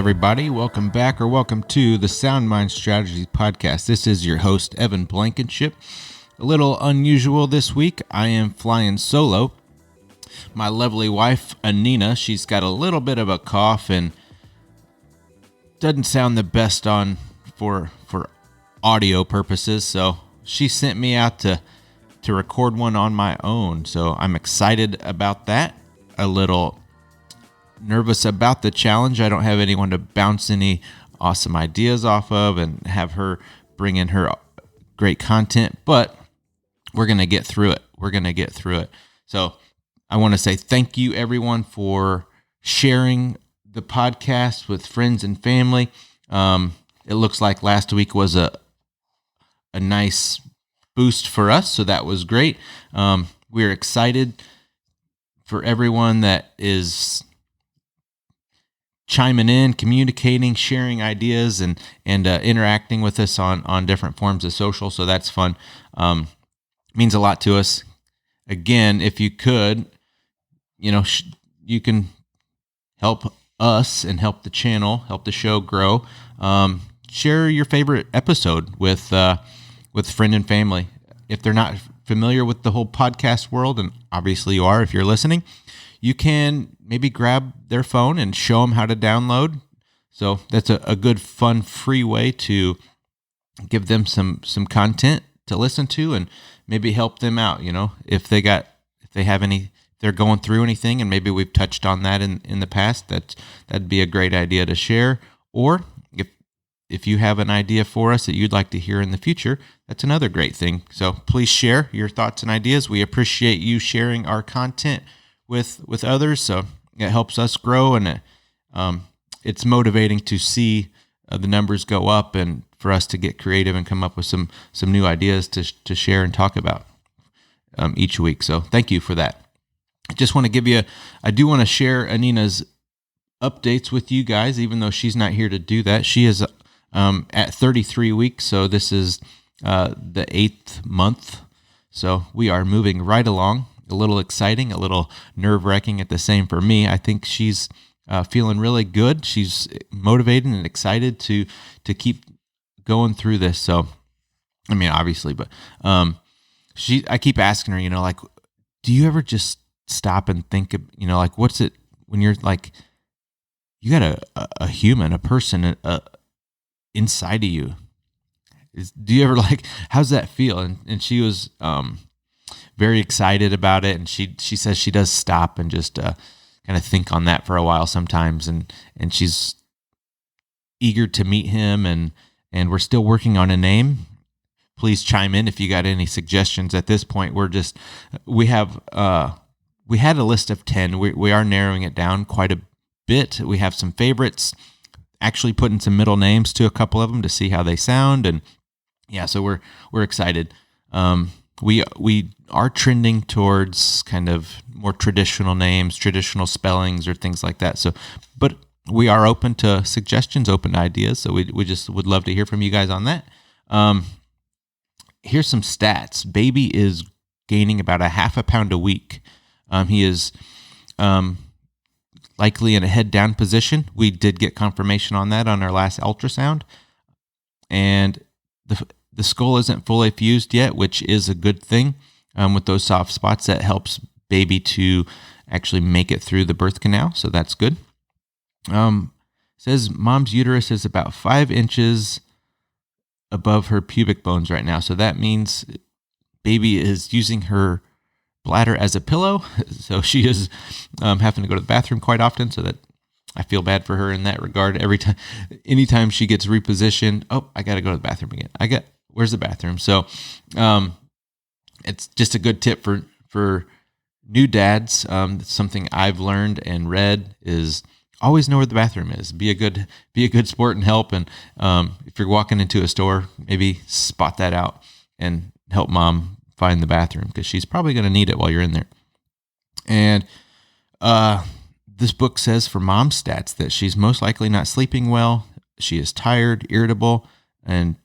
everybody. Welcome back or welcome to the Sound Mind Strategies podcast. This is your host, Evan Blankenship. A little unusual this week. I am flying solo. My lovely wife, Anina, she's got a little bit of a cough and doesn't sound the best for audio purposes, so she sent me out to record one on my own. So I'm excited about that. A little nervous about the challenge. I don't have anyone to bounce any awesome ideas off of and have her bring in her great content, but we're going to get through it. So I want to say thank you everyone for sharing the podcast with friends and family. It looks like last week was a nice boost for us, so that was great. We're excited for everyone that is chiming in, communicating, sharing ideas, and interacting with us on different forms of social. So that's fun. Means a lot to us. Again, if you could, you can help us and help the channel, help the show grow. Share your favorite episode with friend and family. If they're not familiar with the whole podcast world, and obviously you are if you're listening, you can maybe grab their phone and show them how to download. So that's a good, fun, free way to give them some content to listen to and maybe help them out. If they're going through anything, and maybe we've touched on that in the past, that'd be a great idea to share. Or if you have an idea for us that you'd like to hear in the future, that's another great thing. So please share your thoughts and ideas. We appreciate you sharing our content with others, so it helps us grow, and it's motivating to see the numbers go up and for us to get creative and come up with some new ideas to share and talk about each week. So thank you for that. I just want to I do want to share Anina's updates with you guys, even though she's not here to do that. She is at 33 weeks, so this is the 8th month. So we are moving right along. A little exciting, a little nerve-wracking at the same for me. I think she's feeling really good. She's motivated and excited to keep going through this. So, I mean, obviously, but I keep asking her, like, do you ever just stop and think, what's it when you're like, you got a human, a person inside of you? Do you ever how's that feel? And she was very excited about it, and she says she does stop and just kind of think on that for a while sometimes, and she's eager to meet him, and we're still working on a name. Please chime in if you got any suggestions at this point. We had a list of 10. We are narrowing it down quite a bit. We have some favorites, actually putting some middle names to a couple of them to see how they sound, and yeah, so we're excited. We are trending towards kind of more traditional names, traditional spellings, or things like that. So, but we are open to suggestions, open to ideas. So we just would love to hear from you guys on that. Here's some stats. Baby is gaining about a half a pound a week. He is likely in a head down position. We did get confirmation on that on our last ultrasound, and the skull isn't fully fused yet, which is a good thing. With those soft spots, that helps baby to actually make it through the birth canal, so that's good. Says mom's uterus is about 5 inches above her pubic bones right now, so that means baby is using her bladder as a pillow, so she is having to go to the bathroom quite often, so that I feel bad for her in that regard. Anytime she gets repositioned, I got to go to the bathroom again. Where's the bathroom? So it's just a good tip for new dads. Something I've learned and read is always know where the bathroom is. Be a good sport and help. And if you're walking into a store, maybe spot that out and help mom find the bathroom, because she's probably going to need it while you're in there. And this book says for mom stats that she's most likely not sleeping well. She is tired, irritable, and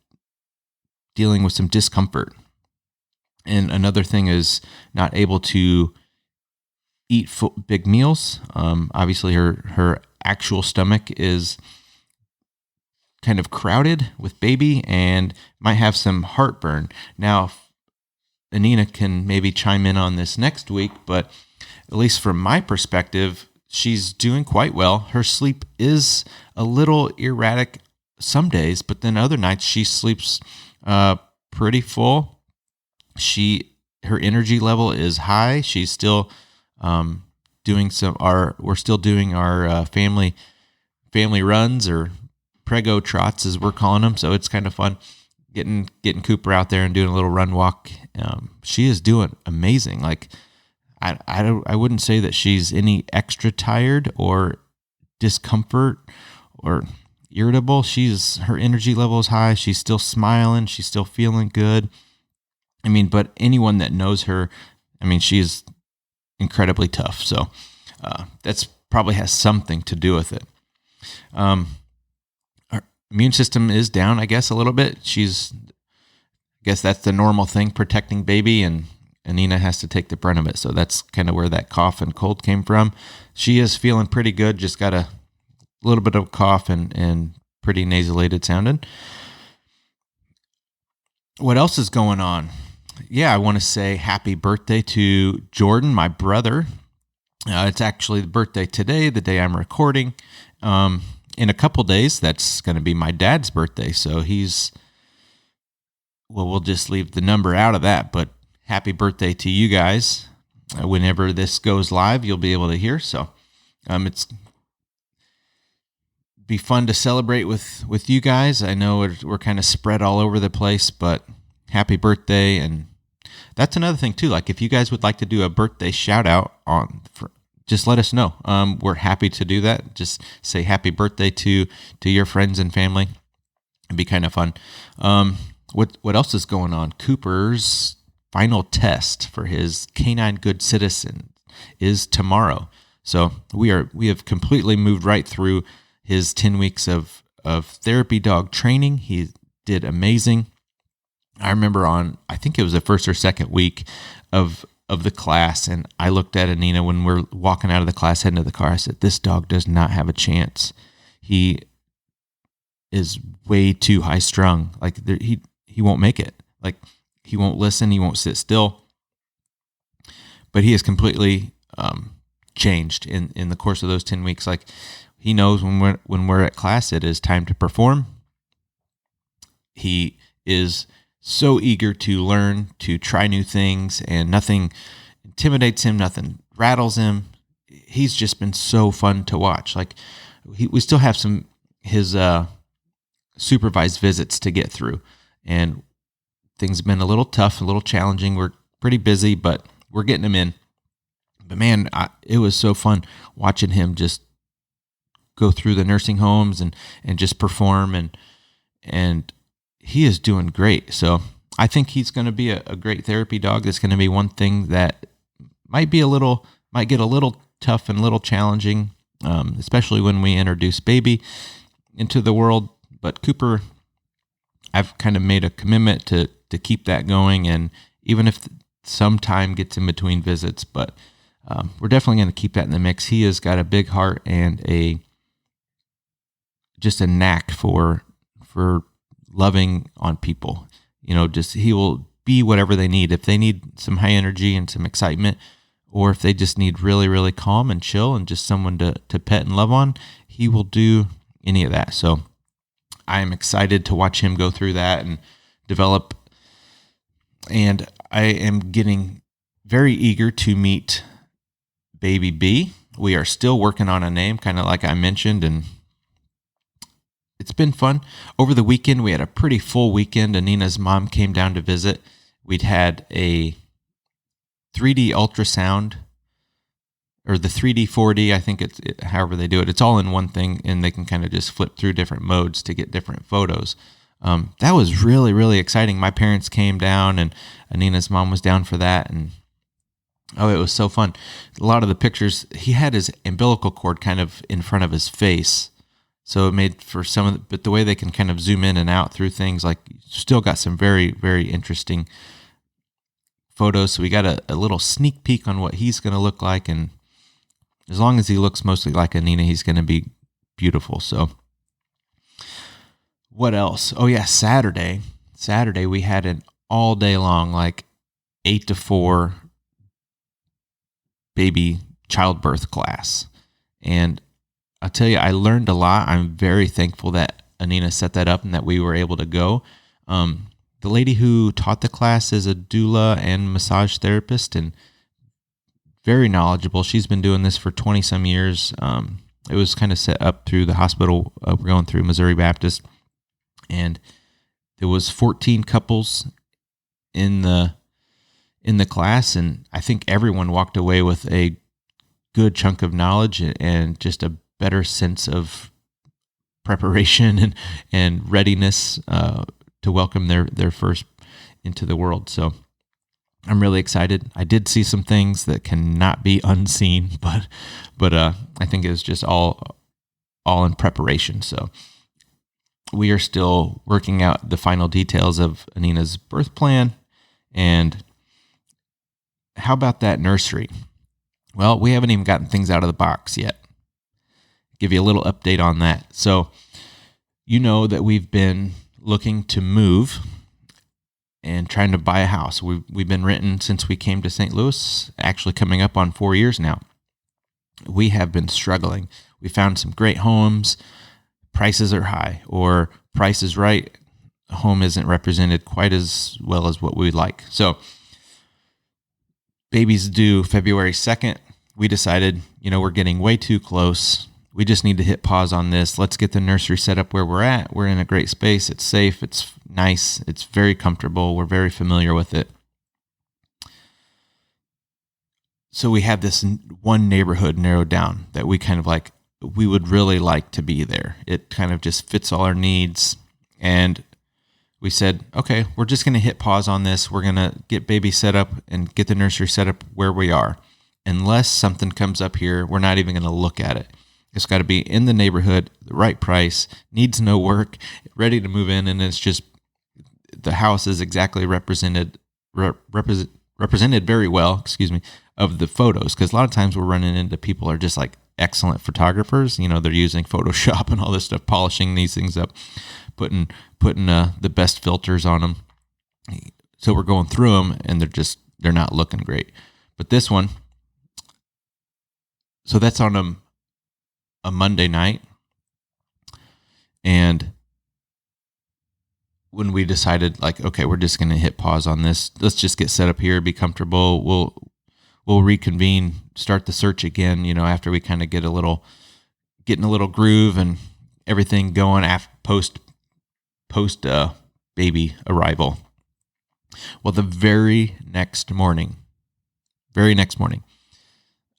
dealing with some discomfort. And another thing is not able to eat big meals. Obviously, her actual stomach is kind of crowded with baby and might have some heartburn. Now, Anina can maybe chime in on this next week, but at least from my perspective, she's doing quite well. Her sleep is a little erratic some days, but then other nights she sleeps pretty full. Her energy level is high. She's still we're still doing our family runs, or prego trots as we're calling them. So it's kind of fun getting Cooper out there and doing a little run walk. She is doing amazing. Like I wouldn't say that she's any extra tired or discomfort or irritable. Her energy level is high. She's still smiling. She's still feeling good. I mean, but anyone that knows her, I mean, she's incredibly tough. So that's probably has something to do with it. Our immune system is down, I guess, a little bit. I guess that's the normal thing, protecting baby, and Anina has to take the brunt of it. So that's kind of where that cough and cold came from. She is feeling pretty good, just got a little bit of cough and pretty nasalated sounding. What else is going on? Yeah, I want to say happy birthday to Jordan, my brother. It's actually the birthday today, the day I'm recording. In a couple days, that's going to be my dad's birthday. So we'll just leave the number out of that, but happy birthday to you guys. Whenever this goes live, you'll be able to hear. So it's be fun to celebrate with you guys. I know we're kind of spread all over the place, but happy birthday. And that's another thing too. Like if you guys would like to do a birthday shout out just let us know. We're happy to do that. Just say happy birthday to your friends and family. It'd be kind of fun. What else is going on? Cooper's final test for his Canine Good Citizen is tomorrow. So we have completely moved right through his 10 weeks of therapy dog training. He did amazing. I remember I think it was the first or second week of the class, and I looked at Anina when we're walking out of the class, heading to the car. I said, this dog does not have a chance. He is way too high strung. Like he won't make it. Like he won't listen. He won't sit still. But he has completely changed in the course of those 10 weeks. Like he knows when we're at class, it is time to perform. He is so eager to learn, to try new things, and nothing intimidates him, nothing rattles him. He's just been so fun to watch. Like we still have his supervised visits to get through, and things have been a little tough, a little challenging. We're pretty busy, but we're getting him in. But man, it was so fun watching him just go through the nursing homes and just perform, and he is doing great. So I think he's going to be a great therapy dog. That's going to be one thing that might get a little tough and a little challenging, especially when we introduce baby into the world. But Cooper, I've kind of made a commitment to keep that going, and even if some time gets in between visits, but we're definitely going to keep that in the mix. He has got a big heart and just a knack for loving on people. Just he will be whatever they need. If they need some high energy and some excitement, or if they just need really, really calm and chill and just someone to pet and love on, he will do any of that. So I am excited to watch him go through that and develop. And I am getting very eager to meet Baby B. We are still working on a name, kind of like I mentioned, and it's been fun. Over the weekend, we had a pretty full weekend. Anina's mom came down to visit. We'd had a 3D ultrasound, or the 3D, 4D, I think however they do it. It's all in one thing, and they can kind of just flip through different modes to get different photos. That was really, really exciting. My parents came down, and Anina's mom was down for that, and it was so fun. A lot of the pictures, he had his umbilical cord kind of in front of his face. So it made for but the way they can kind of zoom in and out through things, like still got some very, very interesting photos. So we got a little sneak peek on what he's going to look like. And as long as he looks mostly like Anina, he's going to be beautiful. So what else? Oh yeah, Saturday we had an all day long, like 8 to 4 baby childbirth class. And I'll tell you, I learned a lot. I'm very thankful that Anina set that up and that we were able to go. The lady who taught the class is a doula and massage therapist and very knowledgeable. She's been doing this for 20 some years. It was kind of set up through the hospital. We're going through Missouri Baptist, and there was 14 couples in the class, and I think everyone walked away with a good chunk of knowledge and just a better sense of preparation and readiness to welcome their first into the world. So I'm really excited. I did see some things that cannot be unseen, but I think it was just all in preparation. So we are still working out the final details of Anina's birth plan. And how about that nursery? Well, we haven't even gotten things out of the box yet. Give you a little update on that. So you know that we've been looking to move and trying to buy a house. We've been renting since we came to St. Louis, actually coming up on 4 years now. We have been struggling. We found some great homes. Prices are high, or price is right. A home isn't represented quite as well as what we'd like. So baby's due February 2nd. We decided, we're getting way too close. We just need to hit pause on this. Let's get the nursery set up where we're at. We're in a great space. It's safe. It's nice. It's very comfortable. We're very familiar with it. So we have this one neighborhood narrowed down that we kind of like, we would really like to be there. It kind of just fits all our needs. And we said, okay, we're just going to hit pause on this. We're going to get baby set up and get the nursery set up where we are. Unless something comes up here, we're not even going to look at it. It's got to be in the neighborhood, the right price, needs no work, ready to move in, and it's just the house is exactly represented very well, of the photos. Because a lot of times we're running into people who are just like excellent photographers. They're using Photoshop and all this stuff, polishing these things up, putting the best filters on them. So we're going through them, and they're not looking great. But this one, so that's on a Monday night. And when we decided, like, okay, we're just going to hit pause on this. Let's just get set up here, be comfortable. We'll reconvene, start the search again, after we kind of get in a little groove and everything going post baby arrival. Well, the very next morning,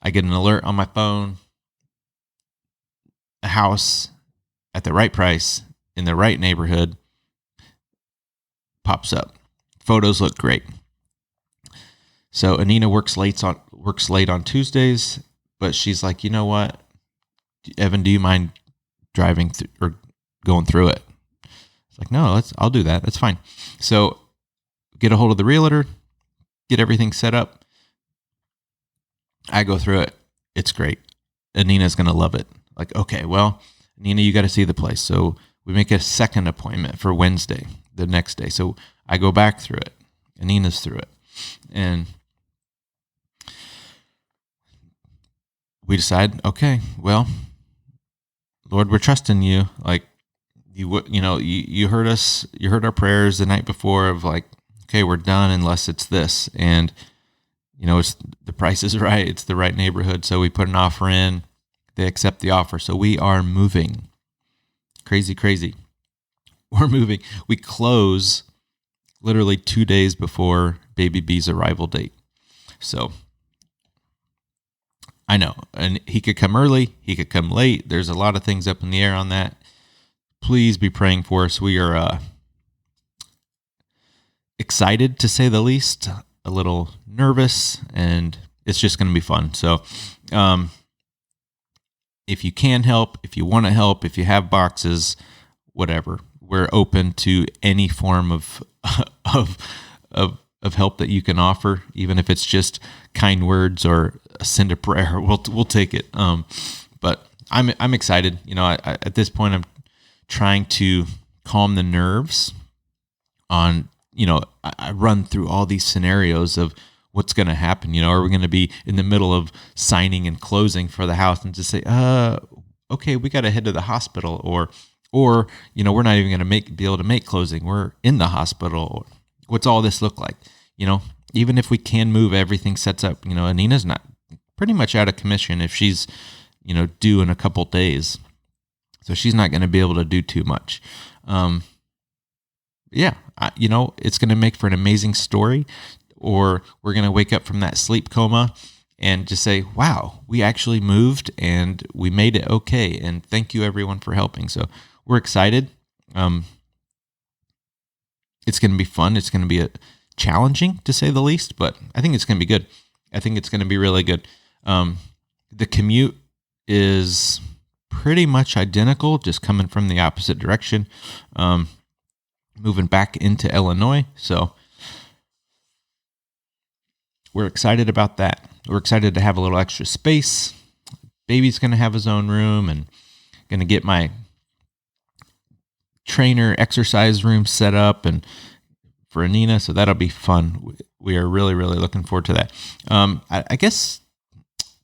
I get an alert on my phone. A house at the right price in the right neighborhood pops up. Photos look great. So Anina works late on Tuesdays, but she's like, you know what, Evan, do you mind driving or going through it? It's like, no, I'll do that. That's fine. So get a hold of the realtor, get everything set up. I go through it. It's great. Anina's going to love it. Like, okay, well, Anina, you got to see the place. So we make a second appointment for Wednesday, the next day. So I go back through it. Anina's through it. And we decide, okay, well, Lord, we're trusting you. Like, you heard us, you heard our prayers the night before of like, okay, we're done unless it's this. And, it's the price is right. It's the right neighborhood. So we put an offer in. They accept the offer. So we are moving. Crazy. We're moving. We close literally 2 days before baby B's arrival date. So I know, and he could come early, he could come late. There's a lot of things up in the air on that. Please be praying for us. We are excited, to say the least, a little nervous, and it's just going to be fun. So if you can help, if you want to help, if you have boxes, whatever, we're open to any form of help that you can offer, even if it's just kind words or send a prayer. We'll take it. But I'm excited. At this point, I'm trying to calm the nerves on, I run through all these scenarios of what's going to happen. Are we going to be in the middle of signing and closing for the house and just say, okay, we got to head to the hospital, or we're not even going to be able to make closing. We're in the hospital. What's all this look like? Even if we can move, everything sets up. Anina's not pretty much out of commission if she's, due in a couple days. So she's not going to be able to do too much. It's going to make for an amazing story, or we're going to wake up from that sleep coma and just say, wow, we actually moved and we made it okay. And thank you everyone for helping. So we're excited. It's going to be fun. It's going to be challenging to say the least, but I think it's going to be good. I think it's going to be really good. The commute is pretty much identical, just coming from the opposite direction, moving back into Illinois. So we're excited about that. We're excited to have a little extra space. Baby's going to have his own room, and going to get my trainer exercise room set up and for Anina. So that'll be fun. We are really, really looking forward to that. I guess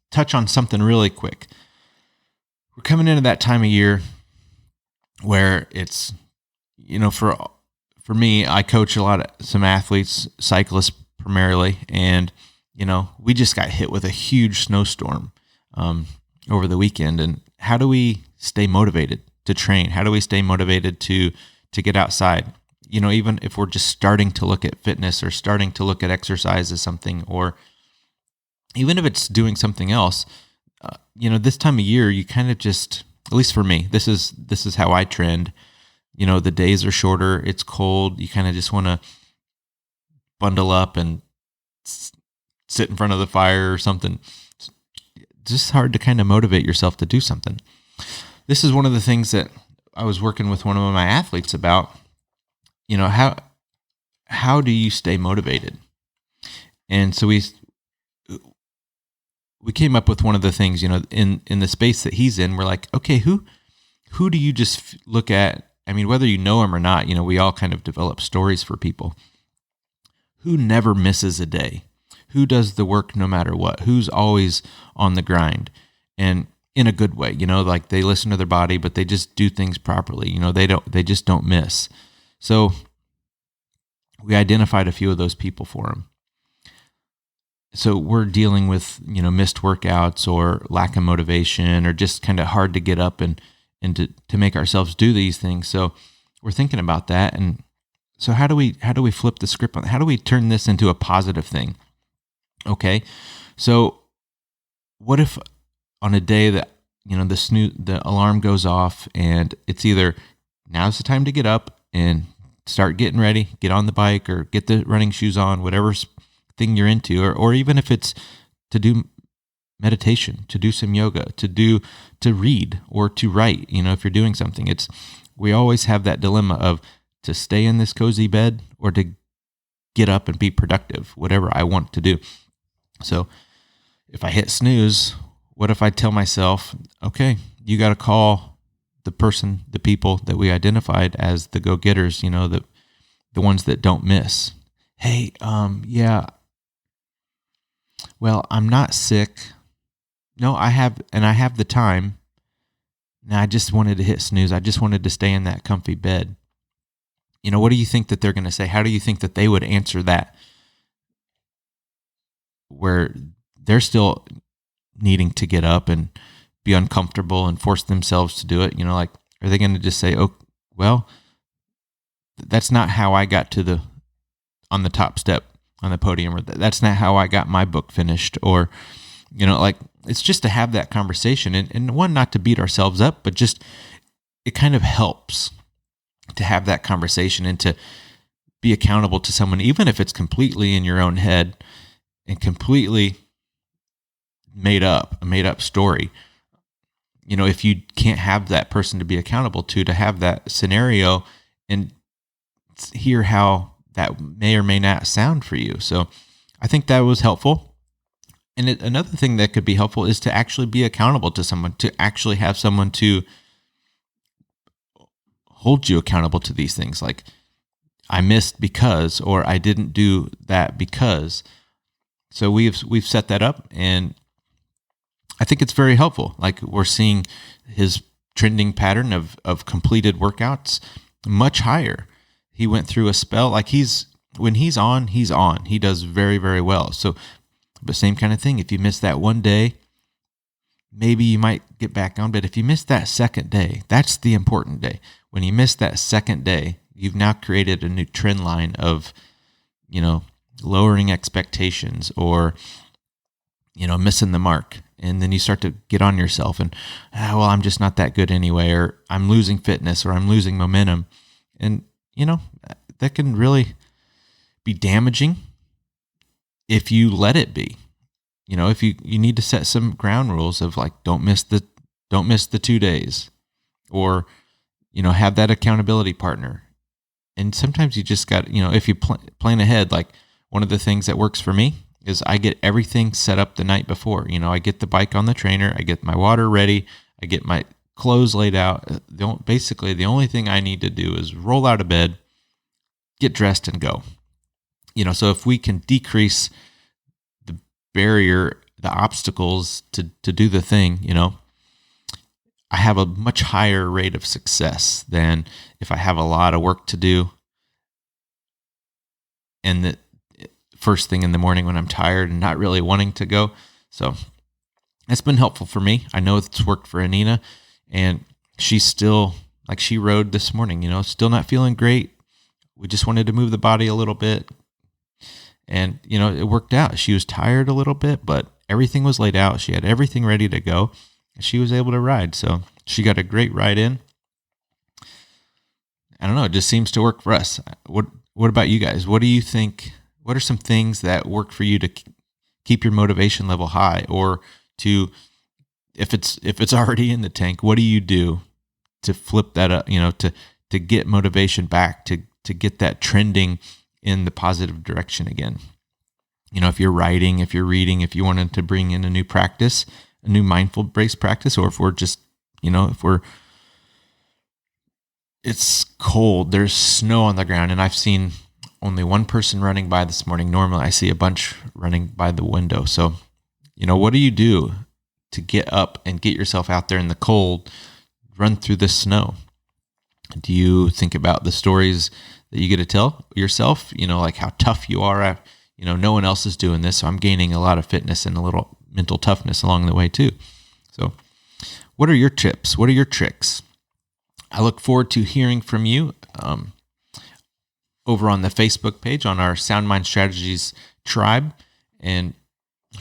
touch on something really quick. We're coming into that time of year where it's, for me, I coach some athletes, cyclists primarily, and we just got hit with a huge snowstorm over the weekend. And how do we stay motivated to train? How do we stay motivated to get outside? Even if we're just starting to look at fitness or starting to look at exercise as something, or even if it's doing something else, this time of year, you kind of just, at least for me, this is how I trend. The days are shorter. It's cold. You kind of just want to bundle up and sit in front of the fire or something. It's just hard to kind of motivate yourself to do something. This is one of the things that I was working with one of my athletes about. How do you stay motivated? And so we came up with one of the things, in the space that he's in. We're like, okay, who do you just look at? I mean, whether you know him or not, we all kind of develop stories for people. Who never misses a day? Who does the work no matter what? Who's always on the grind, and in a good way? Like they listen to their body, but they just do things properly. They just don't miss. So we identified a few of those people for him. So we're dealing with, missed workouts or lack of motivation, or just kind of hard to get up and to make ourselves do these things. So we're thinking about that. And so how do we flip the script on that? How do we turn this into a positive thing? Okay. So what if on a day that, the alarm goes off, and it's either now's the time to get up and start getting ready, get on the bike or get the running shoes on, whatever thing you're into, or even if it's to do meditation, to do some yoga, to read or to write, if you're doing something. We always have that dilemma of to stay in this cozy bed or to get up and be productive, whatever I want to do. So if I hit snooze, what if I tell myself, okay, you got to call the people that we identified as the go-getters, the ones that don't miss. Hey, yeah, well, I'm not sick. No, I have the time. Now I just wanted to hit snooze. I just wanted to stay in that comfy bed. What do you think that they're going to say? How do you think that they would answer that? Where they're still needing to get up and be uncomfortable and force themselves to do it. Like, are they going to just say, oh, well, that's not how I got on the top step on the podium, or that's not how I got my book finished, or, like, it's just to have that conversation, and one, not to beat ourselves up, but just, it kind of helps to have that conversation and to be accountable to someone, even if it's completely in your own head and completely a made up story. If you can't have that person to be accountable to have that scenario and hear how that may or may not sound for you. So I think that was helpful. And another thing that could be helpful is to actually be accountable to someone, to actually have someone to hold you accountable to these things. Like, I missed because, or I didn't do that because. So we've set that up, and I think it's very helpful. Like, we're seeing his trending pattern of completed workouts much higher. He went through a spell, like when he's on, he's on. He does very, very well. So, but same kind of thing. If you miss that one day, maybe you might get back on. But if you miss that second day, that's the important day. When you miss that second day, you've now created a new trend line of, lowering expectations or, missing the mark. And then you start to get on yourself and, I'm just not that good anyway, or I'm losing fitness, or I'm losing momentum. And, that can really be damaging if you let it be. If you need to set some ground rules of like, don't miss the 2 days, or, have that accountability partner. And sometimes you just got, if you plan ahead, like one of the things that works for me is I get everything set up the night before. I get the bike on the trainer, I get my water ready, I get my clothes laid out. Basically, the only thing I need to do is roll out of bed, get dressed, and go. So if we can decrease the barrier, the obstacles to do the thing, I have a much higher rate of success than if I have a lot of work to do and the first thing in the morning when I'm tired and not really wanting to go. So it's been helpful for me. I know it's worked for Anina, and she's still, like, she rode this morning, still not feeling great. We just wanted to move the body a little bit, and, it worked out. She was tired a little bit, but everything was laid out. She had everything ready to go, and she was able to ride. So she got a great ride in. I don't know. It just seems to work for us. What about you guys? What do you think? What are some things that work for you to keep your motivation level high, or to, if it's already in the tank, what do you do to flip that up, to get motivation back, to get that trending in the positive direction again? If you're writing, if you're reading, if you wanted to bring in a new practice, a new mindful brace practice, or if we're just, it's cold, there's snow on the ground, and I've seen only one person running by this morning. Normally I see a bunch running by the window. So, what do you do to get up and get yourself out there in the cold, run through the snow? Do you think about the stories that you get to tell yourself, like how tough you are? No one else is doing this, so I'm gaining a lot of fitness and a little mental toughness along the way too. So what are your tips? What are your tricks? I look forward to hearing from you over on the Facebook page on our Sound Mind Strategies tribe. And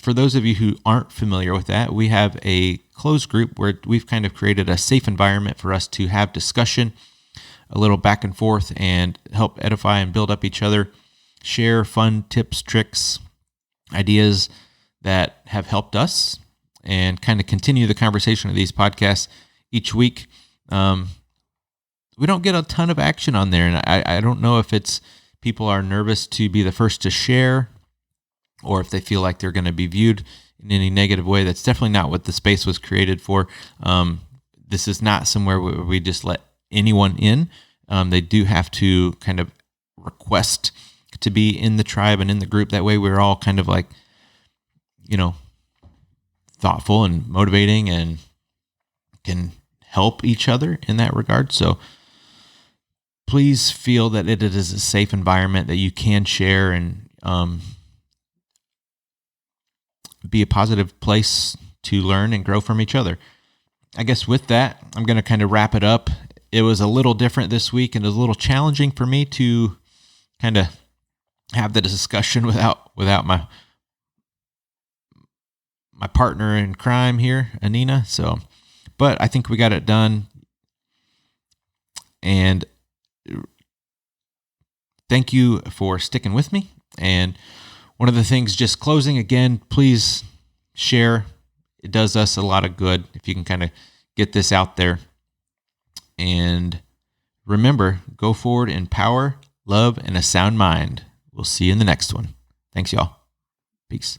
for those of you who aren't familiar with that, we have a closed group where we've kind of created a safe environment for us to have discussion, a little back and forth, and help edify and build up each other, share fun tips, tricks, ideas that have helped us, and kind of continue the conversation of these podcasts each week. We don't get a ton of action on there, and I don't know if it's people are nervous to be the first to share, or if they feel like they're going to be viewed in any negative way. That's definitely not what the space was created for. This is not somewhere where we just let anyone in. They do have to kind of request to be in the tribe and in the group. That way we're all kind of like, thoughtful and motivating and can help each other in that regard. So please feel that it is a safe environment that you can share and be a positive place to learn and grow from each other. I guess with that, I'm going to kind of wrap it up. It was a little different this week, and it was a little challenging for me to kind of have the discussion without my partner in crime here, Anina. So, but I think we got it done. And thank you for sticking with me. And one of the things, just closing again, please share. It does us a lot of good if you can kind of get this out there. And remember, go forward in power, love, and a sound mind. We'll see you in the next one. Thanks, y'all. Peace.